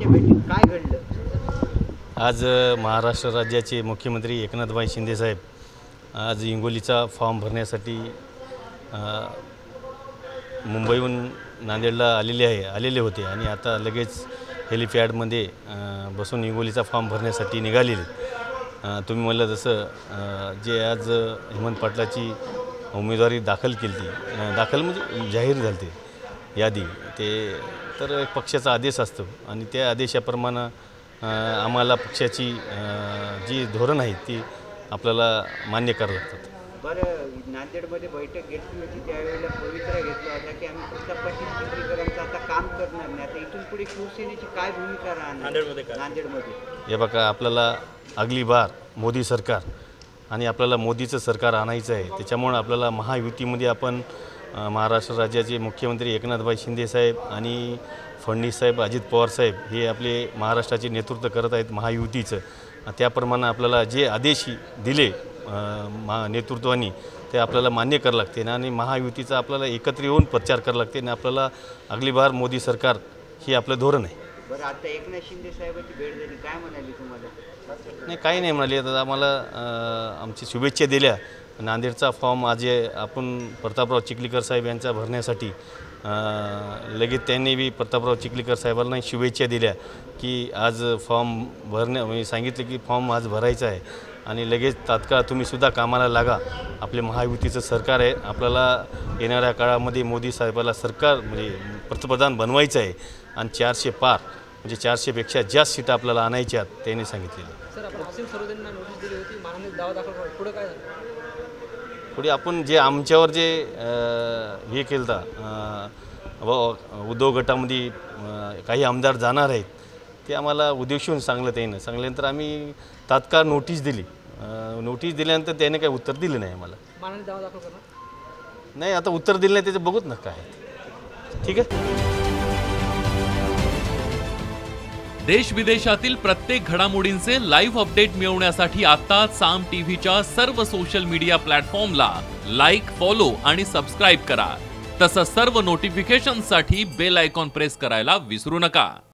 आजच्या भेटीत काय घडलं? आज महाराष्ट्र राज्याचे मुख्यमंत्री एकनाथभाई शिंदे साहेब आज हिंगोलीचा फॉर्म भरण्यासाठी मुंबईहून नांदेडला आलेले होते आणि आता लगेच हेलिपॅडमध्ये बसून हिंगोलीचा फॉर्म भरण्यासाठी निघालेले। तुम्ही म्हणलं जसं जे आज हेमंत पाटलाची उमेदवारी दाखल म्हणजे जाहीर झाली यादी ते तर एक पक्षाचा आदेश असतो आणि त्या आदेशाप्रमाणे आम्हाला पक्षाची जी धोरण आहे ती आपल्याला मान्य करावं लागतात। बरं, नांदेडमध्ये बैठक घेतली होती त्यावेळेला पवित्रा घेतला होता की आम्ही प्रतापपाटील चिखलीकरांचं आता काम करणार नाही, आता इथून पुढे शिवसेनेची काय भूमिका राहणार नांदेडमध्ये? हे बघा, आपल्याला अगली बार मोदी सरकार आणि आपल्याला मोदीचं सरकार आणायचं आहे। त्याच्यामुळे आपल्याला महायुतीमध्ये आपण महाराष्ट्र राज्याचे मुख्यमंत्री एकनाथभाई शिंदे साहेब आणि फडणवीस साहेब, अजित पवार साहेब हे आपले महाराष्ट्राचे नेतृत्व करत आहेत महायुतीचं। त्याप्रमाणे आपल्याला जे आदेश दिले नेतृत्वाने ते आपल्याला मान्य करावं लागते आणि महायुतीचा आपल्याला एकत्र येऊन प्रचार करावा लागते आणि आपल्याला अगली बार मोदी सरकार हे आपलं धोरण आहे। बरं, आता एकनाथ शिंदे साहेबांची भेट झाली, काय म्हणाली तुम्हाला? नाही, काही नाही म्हणाले। आता आम्हाला आमची शुभेच्छा दिल्या। नांदेडचा फॉर्म आज आपण प्रतापराव चिखलीकर साहेब यांचा भरण्यासाठी लगेच त्यांनी बी प्रतापराव चिखलीकर साहेबांना शुभेच्छा दिल्या की आज फॉर्म मी सांगितलं की फॉर्म आज भरायचा आहे आणि लगेच तात्काळ तुम्ही सुद्धा कामाला लागा। आपले महायुतीचं सरकार आहे, आपल्याला येणाऱ्या काळामध्ये मोदी साहेबाला सरकार म्हणजे पंतप्रधान बनवायचं आहे आणि 400 पार म्हणजे 400पेक्षा जास्त सीटा आपल्याला आणायच्या त्यांनी सांगितलेलं। सर, आपण असीम सरोदेंना नोटीस दिली होती, माननीय दावा दाखल करा, पुढे काय झालं? पुढे आपण जे आमच्यावर जे हे केलं उद्धव गटामध्ये काही आमदार जाणार आहेत ते आम्हाला उद्देशून सांगल्यानंतर आम्ही तात्काळ नोटीस दिली। नोटीस दिल्यानंतर त्याने काही उत्तर दिलं नाही आम्हाला। माननीय दावा दाखल करणार नाही, आता उत्तर दिलं नाही त्याचं बघूत ना काय। ठीक आहे। देश विदेशातील प्रत्येक घडामोडींचे लाईव्ह अपडेट मिळवण्यासाठी आता साम टीव्हीच्या सर्व सोशल मीडिया प्लॅटफॉर्मला लाईक, फॉलो आणि सबस्क्राईब करा। तसंच सर्व नोटिफिकेशनसाठी बेल आयकॉन प्रेस करायला विसरू नका।